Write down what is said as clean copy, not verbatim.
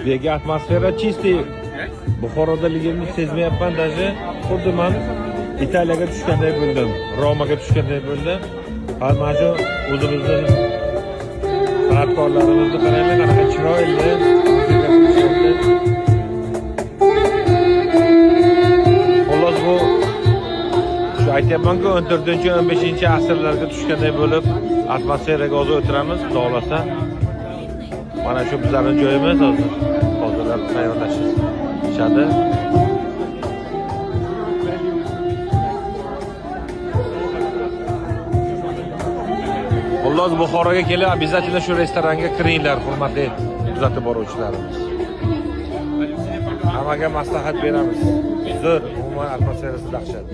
Buyergi atmosfera чистый. Buxorodaligimni sezmayapman даже. Xuddi men Italiyaga tushganday bo'ldim, Romaga tushganday bo'ldim. Hal mana shu o'zimizni san'atkorlarimizni qaranglar, qanaqa chiroyli. Xullas bu shu aytyapman-ku 14-15-asrlarga tushganday bo'lib, atmosferaga hozir o'tiramiz, xudo xolasa. Mana shu bizlarning joyimiz hozir. Hozirlar tayyorlashishadi. Xullas Buxoroga kelib, обязательно shu restoranga kiringlar, hurmatli kuzatib boruvchilarimiz. Hammaga maslahat beramiz. Zo'r, umuman atmosferasi dahshat.